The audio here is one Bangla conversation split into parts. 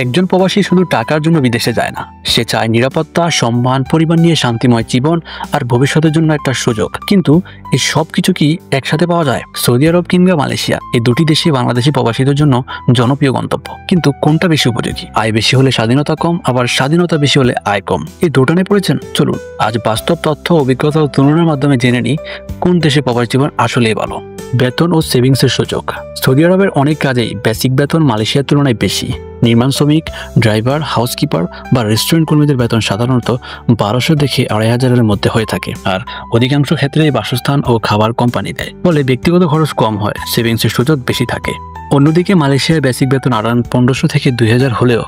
একজন প্রবাসী শুধু টাকার জন্য বিদেশে যায় না, সে চায় নিরাপত্তা, সম্মান, পরিবার নিয়ে শান্তিময় জীবন আর ভবিষ্যতের জন্য একটা সুযোগ। কিন্তু এই সব কিছু কি একসাথে পাওয়া যায়? সৌদি আরব কিংবা মালয়েশিয়া, এই দুটি দেশে বাংলাদেশি প্রবাসীদের জন্য জনপ্রিয় গন্তব্য। কিন্তু কোনটা বেশি উপযোগী? আয় বেশি হলে স্বাধীনতা কম, আবার স্বাধীনতা বেশি হলে আয় কম। এই দোটানে পড়েছেন? চলুন আজ বাস্তব তথ্য, অভিজ্ঞতা ও তুলনার মাধ্যমে জেনে নিই কোন দেশে প্রবাস জীবন আসলেই ভালো। বেতন ও সেভিংসের সুযোগ। সৌদি আরবের অনেক কাজেই বেসিক বেতন মালয়েশিয়ার তুলনায় বেশি। নির্মাণ শ্রমিক, ড্রাইভার, হাউসকিপার বা রেস্টুরেন্ট কর্মীদের বেতন সাধারণত 1200 থেকে 2500-এর মধ্যে হয়ে থাকে। আর অধিকাংশ ক্ষেত্রে বাসস্থান ও খাবার কোম্পানি দেয়, ফলে ব্যক্তিগত খরচ কম হয়, সেভিংসের সুযোগ বেশি থাকে। অন্যদিকে মালয়েশিয়ার বেসিক বেতন আরাউন্ড 1500 থেকে 2000 হলেও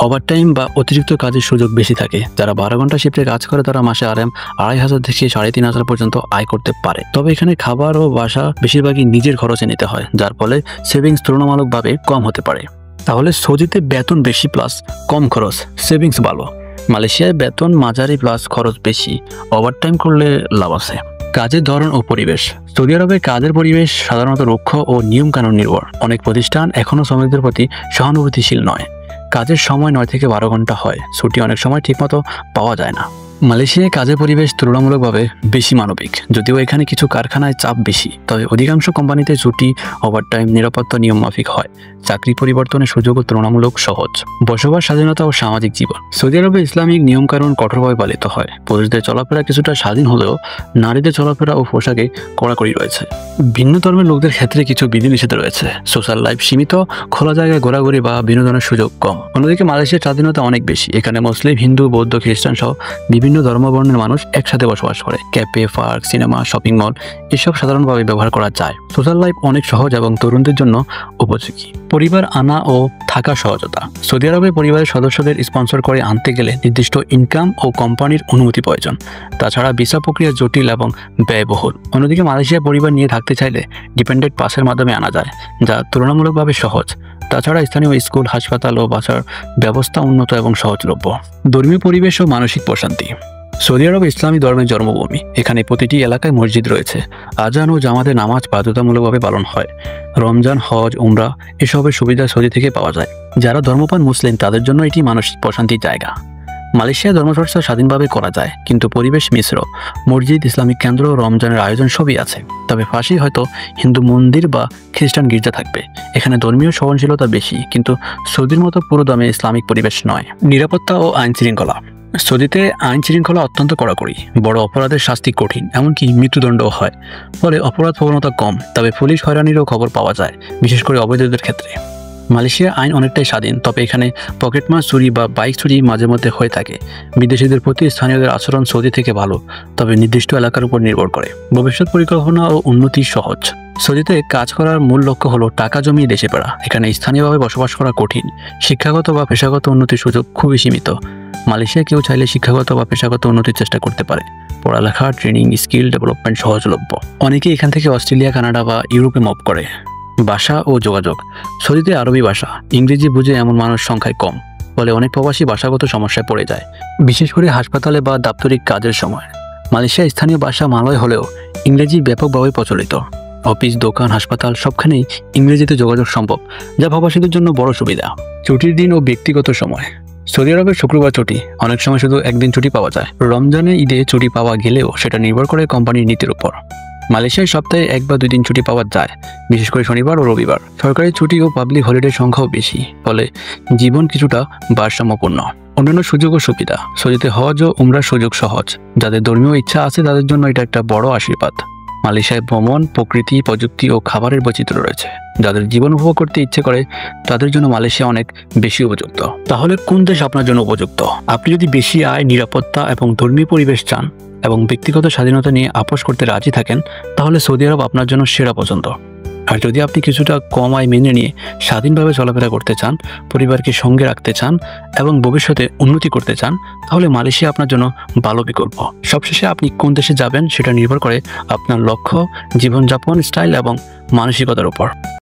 ওভারটাইম বা অতিরিক্ত কাজের সুযোগ বেশি থাকে। যারা 12 ঘন্টা শিফটে কাজ করে তারা মাসে আরাম 2500 থেকে 3500 পর্যন্ত আয় করতে পারে। তবে এখানে খাবার ও বাসা বেশিরভাগই নিজের খরচে নিতে হয়, যার ফলে সেভিংস তুলনামূলকভাবে কম হতে পারে। তাহলে সৌদিতে বেতন বেশি প্লাস কম খরচ, সেভিংস ভালো। মালয়েশিয়ায় বেতন মাঝারি প্লাস খরচ বেশি, ওভারটাইম করলে লাভ আছে। কাজের ধরন ও পরিবেশ। সৌদি আরবে কাজের পরিবেশ সাধারণত রুক্ষ ও নিয়মকানুন নির্ভর। অনেক প্রতিষ্ঠান এখনও শ্রমিকদের প্রতি সহানুভূতিশীল নয়। কাজের সময় 9 থেকে 12 ঘন্টা হয়, ছুটি অনেক সময় ঠিকমতো পাওয়া যায় না। মালয়েশিয়ায় কাজের পরিবেশ তুলনামূলকভাবে বেশি মানবিক, যদিও এখানে কিছু কারখানায় চাপ বেশি। তবে অধিকাংশ কোম্পানিতে ছুটি, ওভারটাইম, নিরাপত্তা নিয়ম মাফিক হয়। চাকরি পরিবর্তনের সুযোগও তুলনামূলক সহজ। বসবাস স্বাধীনতা ও সামাজিক জীবন। সৌদি আরবে ইসলামিক নিয়মকানুন কঠোরভাবে পালিত হয়। পুরুষদের চলাফেরা কিছুটা স্বাধীন হলেও নারীদের চলাফেরা ও পোশাকে কড়াকড়ি রয়েছে। ভিন্ন ধর্মের লোকদের ক্ষেত্রে কিছু বিধিনিষেধ রয়েছে। সোশ্যাল লাইফ সীমিত, খোলা জায়গায় ঘোরাঘুরি বা বিনোদনের সুযোগ কম। অন্যদিকে মালয়েশিয়ার স্বাধীনতা অনেক বেশি। এখানে মুসলিম, হিন্দু, বৌদ্ধ, খ্রিস্টান সহ বিভিন্ন ধর্মবর্ণের মানুষ একসাথে বসবাস করে। Cafe, park, cinema, shopping mall এসব সাধারণভাবে ব্যবহার করা যায়। সোশ্যাল লাইফ অনেক সহজ এবং তরুণদের জন্য উপযোগী। পরিবার আনা ও থাকা সহজতা। সৌদি আরবে পরিবারের সদস্যদের স্পন্সর করে আনতে গেলে নির্দিষ্ট ইনকাম ও কোম্পানির অনুমতি প্রয়োজন। তাছাড়া ভিসা প্রক্রিয়া জটিল এবং ব্যয়বহুল। অন্যদিকে মালয়েশিয়া পরিবার নিয়ে থাকতে চাইলে ডিপেন্ডেন্ট পাসের মাধ্যমে আনা যায়, যা তুলনামূলকভাবে সহজ। তাছাড়া স্থানীয় স্কুল, হাসপাতাল ও বাসার ব্যবস্থা উন্নত এবং সহজলভ্য। ধর্মীয় পরিবেশ ও মানসিক প্রশান্তি। সৌদি আরব ইসলামী ধর্মের জন্মভূমি। এখানে প্রতিটি এলাকায় মসজিদ রয়েছে। আজান ও জামাতে নামাজ বাধ্যতামূলকভাবে পালন হয়। রমজান, হজ, উমরা এসবের সুবিধা সৌদি থেকে পাওয়া যায়। যারা ধর্মপ্রাণ মুসলিম তাদের জন্য এটি মানসিক প্রশান্তির জায়গা। মালয়েশিয়ায় ধর্মচর্চা স্বাধীনভাবে করা যায়, কিন্তু পরিবেশ মিশ্র। মসজিদ, ইসলামিক কেন্দ্র, রমজানের আয়োজন সবই আছে। তবে পাশেই হয়তো হিন্দু মন্দির বা খ্রিস্টান গির্জা থাকবে। এখানে ধর্মীয় সহনশীলতা বেশি, কিন্তু সৌদির মতো পুরো দমে ইসলামিক পরিবেশ নয়। নিরাপত্তা ও আইন শৃঙ্খলা। সৌদিতে আইন শৃঙ্খলা অত্যন্ত কড়াকড়ি। বড় অপরাধের শাস্তি কঠিন, এমনকি মৃত্যুদণ্ডও হয়। ফলে অপরাধ প্রবণতা কম। তবে পুলিশ হয়রানিরও খবর পাওয়া যায়, বিশেষ করে অবৈধদের ক্ষেত্রে। মালয়েশিয়ার আইন অনেকটাই স্বাধীন, তবে এখানে পকেটমার চুরি বা বাইক চুরি মাঝে মধ্যে হয়ে থাকে। বিদেশিদের প্রতি স্থানীয়দের আচরণ সৌদি থেকে ভালো, তবে নির্দিষ্ট এলাকার উপর নির্ভর করে। ভবিষ্যৎ পরিকল্পনা ও উন্নতি সহজ। সৌদিতে কাজ করার মূল লক্ষ্য হলো টাকা জমিয়ে দেশে ফেরা। এখানে স্থানীয়ভাবে বসবাস করা কঠিন। শিক্ষাগত বা পেশাগত উন্নতির সুযোগ খুবই সীমিত। মালয়েশিয়ায় কেউ চাইলে শিক্ষাগত বা পেশাগত উন্নতির চেষ্টা করতে পারে। পড়ালেখা, ট্রেনিং, স্কিল ডেভেলপমেন্ট সহজলভ্য। অনেকেই এখান থেকে অস্ট্রেলিয়া, কানাডা বা ইউরোপে মুভ করে। ভাষা ও যোগাযোগ। সৌদিতে আরবি ভাষা, ইংরেজি বুঝে এমন মানুষ সংখ্যায় কম। ফলে অনেক প্রবাসী ভাষাগত সমস্যায় পড়ে যায়, বিশেষ করে হাসপাতালে বা দাপ্তরিক কাজের সময়। মালয়েশিয়ার স্থানীয় ভাষা মালয় হলেও ইংরেজি ব্যাপকভাবে প্রচলিত। অফিস, দোকান, হাসপাতাল সবখানেই ইংরেজিতে যোগাযোগ সম্ভব, যা প্রবাসীদের জন্য বড় সুবিধা। ছুটির দিন ও ব্যক্তিগত সময়। সৌদি আরবের শুক্রবার ছুটি, অনেক সময় শুধু একদিন ছুটি পাওয়া যায়। রমজানে, ঈদে ছুটি পাওয়া গেলেও সেটা নির্ভর করে কোম্পানির নীতির উপর। মালয়েশিয়ায় সপ্তাহে 1 বা 2 দিন ছুটি পাওয়া যায়, বিশেষ করে শনিবার ও রবিবার। সরকারি ছুটি ও পাবলিক হলিডের সংখ্যাও বেশি, ফলে জীবন কিছুটা ভারসাম্যপূর্ণ। অন্যান্য সুযোগ ও সুবিধা। সৌদিতে হজ ও উমরার সুযোগ সহজ। যাদের ধর্মীয় ইচ্ছা আছে তাদের জন্য এটা একটা বড় আশীর্বাদ। মালয়েশিয়ায় ভ্রমণ, প্রকৃতি, প্রযুক্তি ও খাবারের বৈচিত্র্য রয়েছে। যাদের জীবন উপভোগ করতে ইচ্ছে করে তাদের জন্য মালয়েশিয়া অনেক বেশি উপযুক্ত। তাহলে কোন দেশ আপনার জন্য উপযুক্ত? আপনি যদি বেশি আয়, নিরাপত্তা এবং ধর্মীয় পরিবেশ চান এবং ব্যক্তিগত স্বাধীনতা নিয়ে আপোষ করতে রাজি থাকেন, তাহলে সৌদি আরব আপনার জন্য সেরা পছন্দ। আর যদি আপনি কিছুটা কম আয় মেনে নিয়ে স্বাধীনভাবে চলাফেরা করতে চান, পরিবারকে সঙ্গে রাখতে চান এবং ভবিষ্যতে উন্নতি করতে চান, তাহলে মালয়েশিয়া আপনার জন্য ভালো বিকল্প। সবশেষে আপনি কোন দেশে যাবেন সেটা নির্ভর করে আপনার লক্ষ্য, জীবনযাপন স্টাইল এবং মানসিকতার উপর।